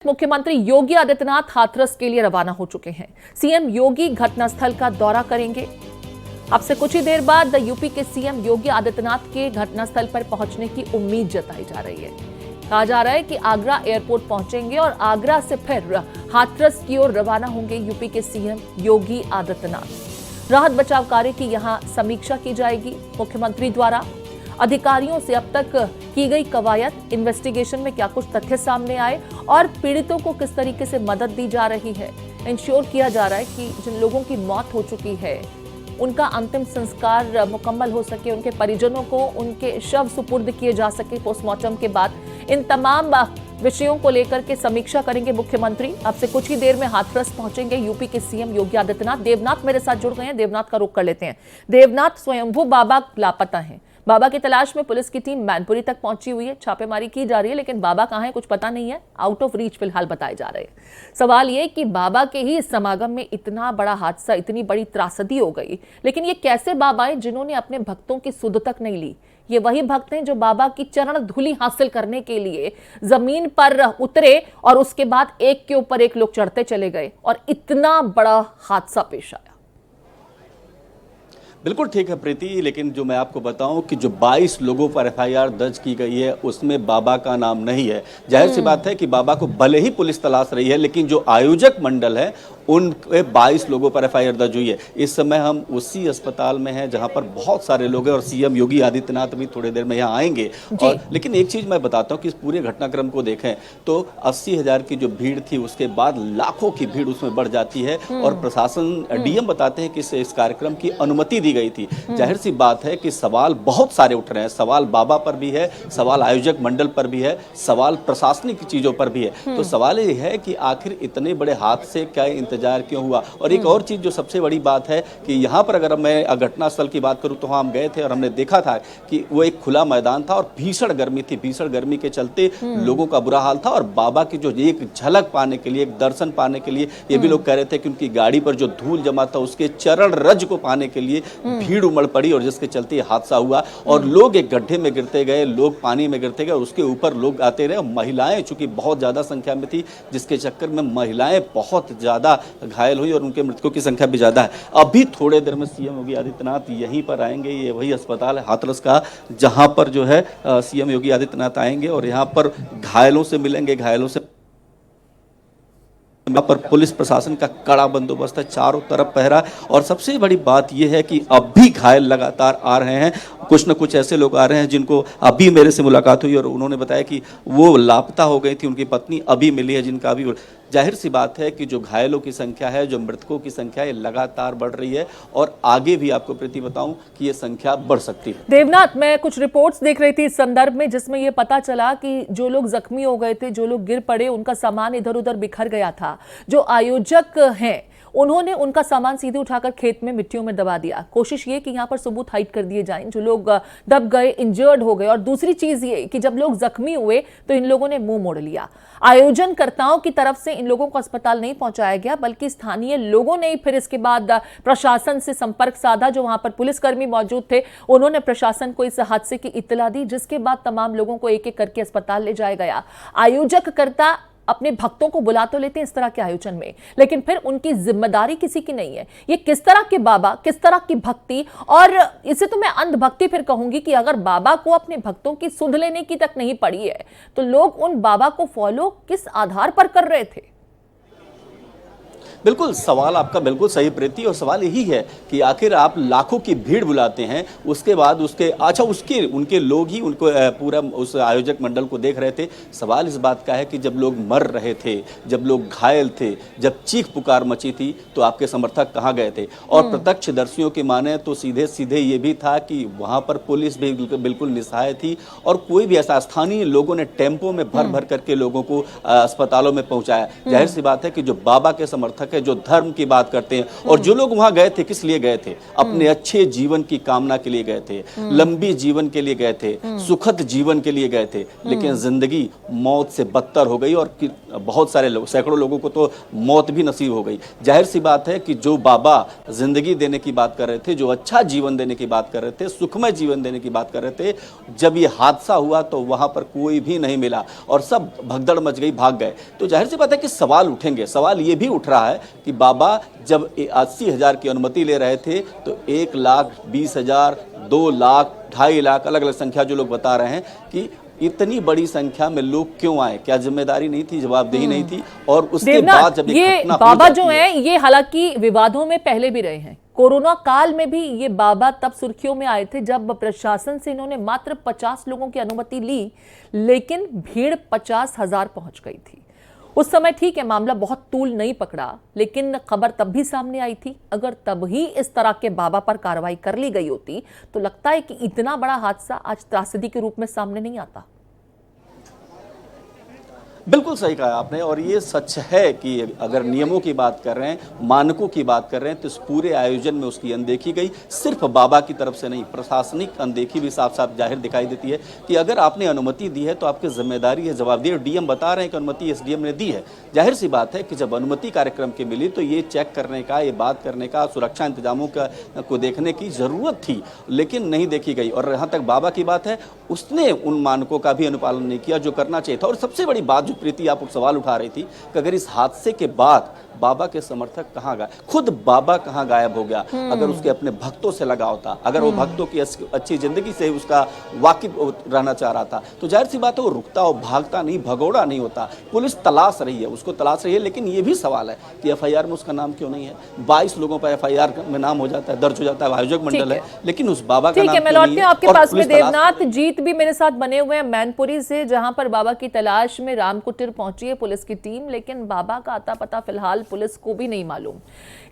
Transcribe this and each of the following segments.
मुख्यमंत्री योगी आदित्यनाथ हाथरस के लिए रवाना हो चुके हैं। सीएम योगी घटनास्थल का दौरा करेंगे। अब से कुछ ही देर बाद यूपी के सीएम योगी आदित्यनाथ के घटनास्थल पर पहुंचने की उम्मीद जताई जा रही है। कहा जा रहा है कि आगरा एयरपोर्ट पहुंचेंगे और आगरा से फिर हाथरस की ओर रवाना होंगे यूपी के सीएम योगी आदित्यनाथ। राहत बचाव कार्य की यहां समीक्षा की जाएगी। मुख्यमंत्री द्वारा अधिकारियों से अब तक की गई कवायद, इन्वेस्टिगेशन में क्या कुछ तथ्य सामने आए और पीड़ितों को किस तरीके से मदद दी जा रही है, इंश्योर किया जा रहा है कि जिन लोगों की मौत हो चुकी है उनका अंतिम संस्कार मुकम्मल हो सके, उनके परिजनों को उनके शव सुपुर्द किए जा सके पोस्टमार्टम के बाद। इन तमाम विषयों को लेकर के समीक्षा करेंगे मुख्यमंत्री। अब से कुछ ही देर में हाथरस पहुंचेंगे यूपी के सीएम योगी आदित्यनाथ। देवनाथ मेरे साथ जुड़ गए हैं, देवनाथ का रुख कर लेते हैं। देवनाथ, स्वयंभू बाबा लापता हैं। बाबा की तलाश में पुलिस की टीम मैनपुरी तक पहुंची हुई है, छापेमारी की जा रही है, लेकिन बाबा कहां है कुछ पता नहीं है। आउट ऑफ रीच फिलहाल बताए जा रहे हैं। सवाल ये कि बाबा के ही इस समागम में इतना बड़ा हादसा, इतनी बड़ी त्रासदी हो गई, लेकिन ये कैसे बाबा हैं जिन्होंने अपने भक्तों की सुध तक नहीं ली? ये वही भक्त हैं जो बाबा की चरण धूलि हासिल करने के लिए जमीन पर उतरे और उसके बाद एक के ऊपर एक लोग चढ़ते चले गए और इतना बड़ा हादसा पेश आया। बिल्कुल ठीक है प्रीति, लेकिन जो मैं आपको बताऊं कि जो 22 लोगों पर एफआईआर दर्ज की गई है उसमें बाबा का नाम नहीं है। जाहिर सी बात है कि बाबा को भले ही पुलिस तलाश रही है, लेकिन जो आयोजक मंडल है उन 22 लोगों पर एफआईआर दर्ज हुई है। इस समय हम उसी अस्पताल में हैं जहां पर बहुत सारे लोग हैं और सीएम योगी आदित्यनाथ भी थोड़ी देर में यहाँ आएंगे। और लेकिन एक चीज मैं बताता हूँ कि इस पूरे घटनाक्रम को देखें तो 80,000 की जो भीड़ थी उसके बाद लाखों की भीड़ उसमें बढ़ जाती है और प्रशासन, डीएम बताते हैं कि इस कार्यक्रम की अनुमति दी गई थी। जाहिर सी बात है कि सवाल बहुत सारे उठ रहे हैं। सवाल बाबा पर भी है, सवाल आयोजक मंडल पर भी है, सवाल प्रशासनिक चीजों पर भी है। तो सवाल ये है कि आखिर इतने बड़े हादसे का इंतजार क्यों हुआ? और एक और चीज जो सबसे बड़ी बात है कि यहाँ पर अगर मैं घटनास्थल की बात करूँ तो हम गए थे और हमने देखा था कि वो एक खुला मैदान था और भीषण गर्मी थी। भीषण गर्मी के चलते लोगों का बुरा हाल था और बाबा की जो एक झलक पाने के लिए, एक दर्शन पाने के लिए, ये भी लोग कह रहे थे कि उनकी गाड़ी पर जो धूल जमा था उसके चरण रज को पाने के लिए भीड़ उमड़ पड़ी और जिसके चलते हादसा हुआ और लोग एक गड्ढे में गिरते गए, लोग पानी में गिरते गए, उसके ऊपर लोग आते रहे। महिलाएं चूंकि बहुत ज्यादा संख्या में थी, जिसके चक्कर में महिलाएं बहुत ज्यादा घायल हुई और उनके मृतकों की संख्या भी ज्यादा है। अभी थोड़े देर में सीएम योगी आदित्यनाथ यहीं पर आएंगे। ये वही अस्पताल है हाथरस का जहां पर जो है सीएम योगी आदित्यनाथ आएंगे और यहाँ पर घायलों से मिलेंगे। घायलों से यहाँ पर पुलिस प्रशासन का कड़ा बंदोबस्त है, चारों तरफ पहरा। और सबसे बड़ी बात यह है कि अब भी घायल लगातार आ रहे हैं। कुछ न कुछ ऐसे लोग आ रहे हैं जिनको अभी मेरे से मुलाकात हुई और उन्होंने बताया कि वो लापता हो गई थी, उनकी पत्नी अभी मिली है, जिनका अभी। जाहिर सी बात है कि जो घायलों की संख्या है, जो मृतकों की संख्या है, लगातार बढ़ रही है और आगे भी आपको प्रीति बताऊं कि ये संख्या बढ़ सकती है। देवनाथ, मैं कुछ रिपोर्ट्स देख रही थी इस संदर्भ में जिसमें ये पता चला कि जो लोग जख्मी हो गए थे, जो लोग गिर पड़े, उनका सामान इधर उधर बिखर गया था। जो आयोजक हैं उन्होंने उनका सामान सीधे उठाकर खेत में मिट्टियों में दबा दिया। कोशिश ये कि यहाँ पर सबूत हाइड कर दिए जाएं, जो लोग दब गए, इंजर्ड हो गए। और दूसरी चीज ये कि जब लोग जख्मी हुए तो इन लोगों ने मुंह मोड़ लिया। आयोजनकर्ताओं की तरफ से इन लोगों को अस्पताल नहीं पहुंचाया गया, बल्कि स्थानीय लोगों ने फिर इसके बाद प्रशासन से संपर्क साधा। जो वहां पर पुलिसकर्मी मौजूद थे उन्होंने प्रशासन को इस हादसे की इत्तला दी, जिसके बाद तमाम लोगों को एक एक करके अस्पताल ले जाया गया। आयोजककर्ता अपने भक्तों को बुला तो लेते हैं इस तरह के आयोजन में, लेकिन फिर उनकी जिम्मेदारी किसी की नहीं है। ये किस तरह के बाबा, किस तरह की भक्ति, और इसे तो मैं अंधभक्ति फिर कहूंगी कि अगर बाबा को अपने भक्तों की सुध लेने की तक नहीं पड़ी है तो लोग उन बाबा को फॉलो किस आधार पर कर रहे थे? बिल्कुल, सवाल आपका बिल्कुल सही प्रीति, और सवाल यही है कि आखिर आप लाखों की भीड़ बुलाते हैं, उसके बाद उसके उनके लोग ही उनको पूरा उस आयोजक मंडल को देख रहे थे। सवाल इस बात का है कि जब लोग मर रहे थे, जब लोग घायल थे, जब चीख पुकार मची थी, तो आपके समर्थक कहाँ गए थे? और प्रत्यक्षदर्शियों की माने तो सीधे सीधे ये भी था कि वहां पर पुलिस भी बिल्कुल निस्सहाय थी और कोई भी ऐसा, स्थानीय लोगों ने टेम्पो में भर भर करके लोगों को अस्पतालों में पहुंचाया। जाहिर सी बात है कि जो बाबा के समर्थक समर्थक है जो धर्म की बात करते हैं, और जो लोग वहां गए थे किस लिए गए थे? अपने अच्छे जीवन की कामना के लिए गए थे, लंबी जीवन के लिए गए थे, सुखद जीवन के लिए गए थे। लेकिन जिंदगी मौत से बदतर हो गई और बहुत सारे लोग, सैकड़ों लोगों को तो मौत भी नसीब हो गई। जाहिर सी बात है कि जो बाबा जिंदगी देने की बात कर रहे थे, जो अच्छा जीवन देने की बात कर रहे थे, सुखमय जीवन देने की बात कर रहे थे, जब ये हादसा हुआ तो वहां पर कोई भी नहीं मिला और सब भगदड़ मच गई, भाग गए। तो जाहिर सी बात है कि सवाल उठेंगे। सवाल ये भी उठ रहा है कि बाबा जब 80,000 की अनुमति ले रहे थे तो 1,20,000, 2 लाख, 2.5 लाख, अलग अलग संख्या जो लोग बता रहे हैं कि इतनी बड़ी संख्या में लोग क्यों आए? क्या जिम्मेदारी नहीं थी, जवाबदेही नहीं थी? और उसके बाद जब ये बाबा जो है ये हालांकि विवादों में पहले भी रहे हैं। कोरोना काल में भी ये बाबा तब सुर्खियों में आए थे जब प्रशासन से इन्होंने मात्र 50 लोगों की अनुमति ली, लेकिन भीड़ 50,000 पहुंच गई थी। उस समय ठीक है, मामला बहुत तूल नहीं पकड़ा, लेकिन खबर तब भी सामने आई थी। अगर तब ही इस तरह के बाबा पर कार्रवाई कर ली गई होती तो लगता है कि इतना बड़ा हादसा आज त्रासदी के रूप में सामने नहीं आता। बिल्कुल सही कहा आपने, और ये सच है कि अगर नियमों की बात कर रहे हैं, मानकों की बात कर रहे हैं, तो इस पूरे आयोजन में उसकी अनदेखी गई। सिर्फ बाबा की तरफ से नहीं, प्रशासनिक अनदेखी भी साफ साफ जाहिर दिखाई देती है कि अगर आपने अनुमति दी है तो आपकी जिम्मेदारी है, जवाबदेही। डीएम बता रहे हैं कि अनुमति एसडीएम ने दी है। जाहिर सी बात है कि जब अनुमति कार्यक्रम की मिली तो ये चेक करने का, ये बात करने का, सुरक्षा इंतजामों को देखने की जरूरत थी, लेकिन नहीं देखी गई। और जहाँ तक बाबा की बात है, उसने उन मानकों का भी अनुपालन नहीं किया जो करना चाहिए था। और सबसे बड़ी बात जो प्रीति आप सवाल उठा रही थी कि अगर इस हादसे के बाद बाबा के समर्थक कहां गए, खुद बाबा कहां गायब हो गया? अगर उसके अपने भक्तों से लगा होता, अगर वो भक्तों की अच्छी जिंदगी से उसका वाकिफ रहना चाह रहा था, तो जाहिर सी बात है वो रुकता और भागता नहीं, भगोड़ा नहीं होता। पुलिस तलाश रही है, उसको तलाश रही है, लेकिन ये भी सवाल है कि एफआईआर में उसका नाम क्यों नहीं है? 22 लोगों पर एफआईआर में नाम हो जाता है, दर्ज हो जाता है, आयोजक मंडल है, लेकिन उस बाबा का नाम मैं लौटती हूं आपके पास में। देवनाथ जीत भी मेरे साथ बने हुए हैं मैनपुरी से, जहां पर बाबा की तलाश में राम कुटीर पहुंची है पुलिस की टीम, लेकिन बाबा का अता पता फिलहाल पुलिस को भी नहीं मालूम।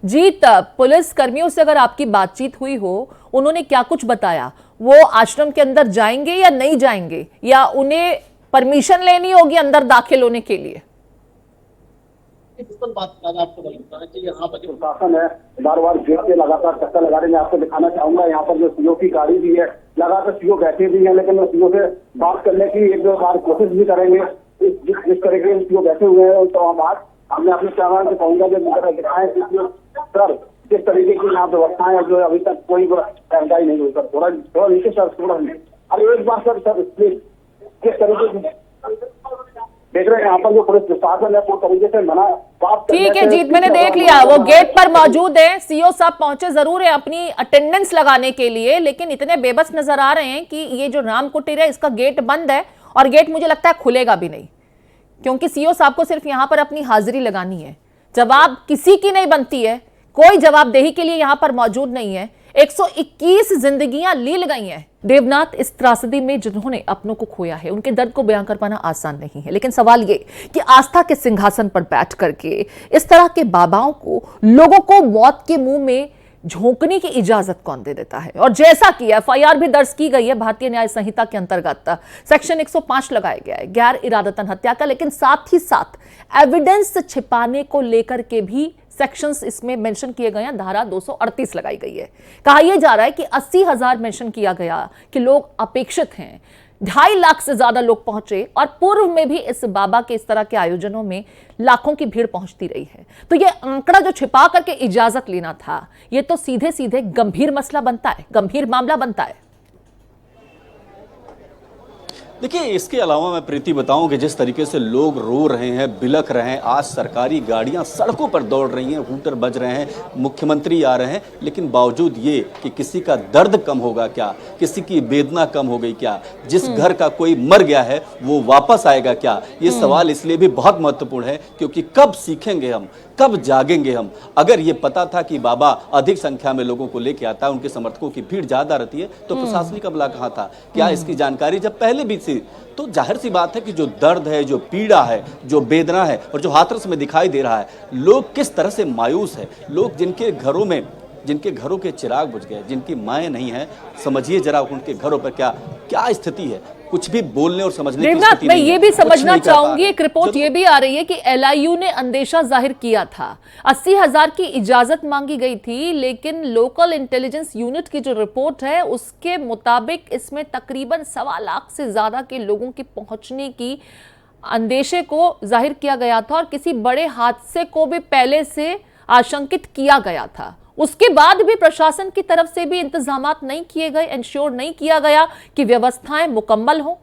जीत, पुलिस कर्मियों से अगर आपकी बातचीत हुई हो, उन्होंने क्या कुछ बताया? वो आश्रम के अंदर जाएंगे या नहीं जाएंगे, या उन्हें परमिशन लेनी होगी अंदर दाखिल होने के लिए? आपको यहाँ पर जो शासन है बार बार गेट पे लगातार चक्कर लगा रहे हैं। आपको दिखाना चाहूंगा यहाँ पर जो सीओ की गाड़ी भी है, लगातार सीओ बैठे भी हैं, लेकिन सीओ से बात करने की एक दो बार कोशिश भी करेंगे। जिस तरीके से सीओ बैठे हुए हैं तो हम आज हमने अपने कैमरा से कहूंगा जो दिखाएं सर किस तरीके की यहाँ व्यवस्थाएं जो अभी तक कोई जानकारी नहीं हुई। सर थोड़ा नीचे सर, थोड़ा अरे एक बार सर प्लीज किस तरीके से देख रहे हैं यहाँ पर जो पुलिस प्रशासन है पूरी तरीके से मना। ठीक है जीत, मैंने देख लिया, वो गेट पर मौजूद है, सीओ साहब पहुंचे जरूर है अपनी अटेंडेंस लगाने के लिए, लेकिन इतने बेबस नजर आ रहे हैं कि ये जो राम कुटीर है इसका गेट बंद है, और गेट मुझे लगता है खुलेगा भी नहीं, क्योंकि सीओ साहब को सिर्फ यहां पर अपनी हाजिरी लगानी है। जवाब किसी की नहीं बनती है, कोई जवाबदेही के लिए यहां पर मौजूद नहीं है। 121 जिंदगियां लील गई हैं। देवनाथ, इस त्रासदी में जिन्होंने अपनों को खोया है उनके दर्द को बयां कर पाना आसान नहीं है, लेकिन सवाल ये कि आस्था के सिंहासन पर बैठ करके इस तरह के बाबाओं को, लोगों को मौत के मुंह में झोंकने की इजाजत कौन दे देता है? और जैसा कि एफआईआर भी दर्ज की गई है भारतीय न्याय संहिता के अंतर्गत, सेक्शन 105 लगाया गया है गैर इरादतन हत्या का, लेकिन साथ ही साथ एविडेंस छिपाने को लेकर के भी सेक्शंस इसमें मेंशन किए गए हैं। धारा 238 लगाई गई है। कहा यह जा रहा है कि 80,000 मेंशन किया गया कि लोग अपेक्षित हैं, 2.5 लाख से ज्यादा लोग पहुंचे, और पूर्व में भी इस बाबा के इस तरह के आयोजनों में लाखों की भीड़ पहुंचती रही है। तो ये आंकड़ा जो छिपा करके इजाजत लेना था, ये तो सीधे सीधे गंभीर मसला बनता है, गंभीर मामला बनता है। देखिए, इसके अलावा मैं प्रीति बताऊं कि जिस तरीके से लोग रो रहे हैं, बिलख रहे हैं, आज सरकारी गाड़ियां सड़कों पर दौड़ रही हैं, हूटर बज रहे हैं, मुख्यमंत्री आ रहे हैं, लेकिन बावजूद ये कि किसी का दर्द कम होगा क्या, किसी की वेदना कम हो गई क्या, जिस घर का कोई मर गया है वो वापस आएगा क्या, ये सवाल इसलिए भी बहुत महत्वपूर्ण है क्योंकि कब सीखेंगे हम, कब जागेंगे हम? अगर ये पता था कि बाबा अधिक संख्या में लोगों को लेके आता है, उनके समर्थकों की भीड़ ज्यादा रहती है, तो प्रशासनिक अमला कहाँ था? क्या इसकी जानकारी जब पहले भी थी? तो जाहिर सी बात है कि जो दर्द है, जो पीड़ा है, जो वेदना है, और जो हाथरस में दिखाई दे रहा है, लोग किस तरह से मायूस है, लोग जिनके घरों के चिराग बुझ गए, जिनकी माएँ नहीं है, समझिए जरा उनके घरों पर क्या क्या स्थिति है, कुछ भी बोलने और समझने की देवनाथ, स्थिति मैं नहीं ये है, भी कुछ समझना नहीं कर पा चाहूंगी, रहे। एक रिपोर्ट ये भी आ रही है कि एलआईयू ने अंदेशा जाहिर किया था, 80,000 की इजाजत मांगी गई थी, लेकिन लोकल इंटेलिजेंस यूनिट की जो रिपोर्ट है उसके मुताबिक इसमें तकरीबन 1.25 लाख से ज्यादा के लोगों के पहुंचने की अंदेशे को जाहिर किया गया था और किसी बड़े हादसे को भी पहले से आशंकित किया गया था। उसके बाद भी प्रशासन की तरफ से भी इंतजामात नहीं किए गए, इंश्योर नहीं किया गया कि व्यवस्थाएं मुकम्मल हों।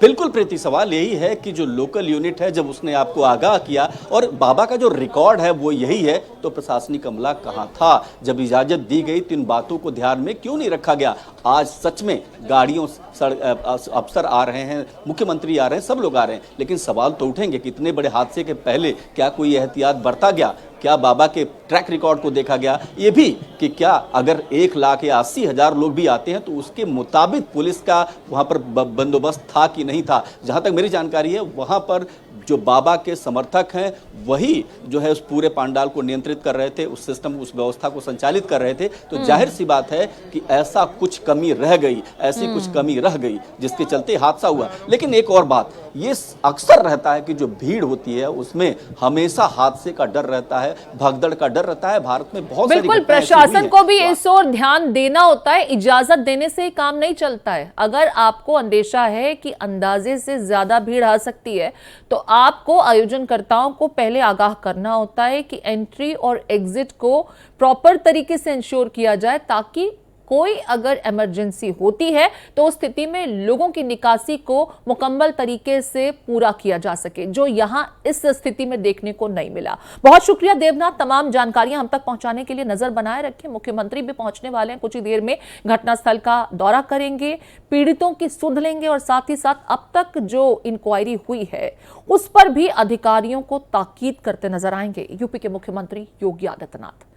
बिल्कुल प्रीति, सवाल यही है कि जो लोकल यूनिट है जब उसने आपको आगाह किया और बाबा का जो रिकॉर्ड है वो यही है, तो प्रशासनिक अमला कहाँ था जब इजाजत दी गई? तो इन बातों को ध्यान में क्यों नहीं रखा गया? आज सच में गाड़ियों अफसर आ रहे हैं, मुख्यमंत्री आ रहे हैं, सब लोग आ रहे हैं, लेकिन सवाल तो उठेंगे कि इतने बड़े हादसे के पहले क्या कोई एहतियात बरता गया? क्या बाबा के ट्रैक रिकॉर्ड को देखा गया? ये भी कि क्या अगर 1 लाख या 80,000 लोग भी आते हैं तो उसके मुताबिक पुलिस का वहां पर बंदोबस्त था कि नहीं था? जहां तक मेरी जानकारी है वहां पर जो बाबा के समर्थक हैं वही जो है उस पूरे पंडाल को नियंत्रित कर रहे थे, उस सिस्टम, उस व्यवस्था को संचालित कर रहे थे। तो जाहिर सी बात है कि ऐसा कुछ कमी रह गई, ऐसी कुछ कमी रह गई जिसके चलते हादसा हुआ। लेकिन एक और बात, ये अक्सर रहता है कि जो भीड़ होती है उसमें हमेशा हादसे का डर रहता है, भगदड़ का डर रहता है। भारत में बहुत सारी बिल्कुल, घटनाएं ऐसी हुई प्रशासन हैं। को भी इस ओर ध्यान देना होता है। इजाजत देने से ही काम नहीं चलता है। अगर आपको अंदेशा है कि अंदाजे से ज्यादा भीड़ आ सकती है तो आपको आयोजनकर्ताओं को पहले आगाह करना होता है कि एंट्री और एग्जिट को प्रॉपर तरीके से इंश्योर किया जाए, ताकि कोई अगर इमरजेंसी होती है तो उस स्थिति में लोगों की निकासी को मुकम्मल तरीके से पूरा किया जा सके, जो यहां इस स्थिति में देखने को नहीं मिला। बहुत शुक्रिया देवनाथ, तमाम जानकारियां हम तक पहुंचाने के लिए। नजर बनाए रखें, मुख्यमंत्री भी पहुंचने वाले हैं कुछ ही देर में, घटनास्थल का दौरा करेंगे, पीड़ितों की सुध लेंगे और साथ ही साथ अब तक जो इंक्वायरी हुई है उस पर भी अधिकारियों को ताकीद करते नजर आएंगे यूपी के मुख्यमंत्री योगी आदित्यनाथ।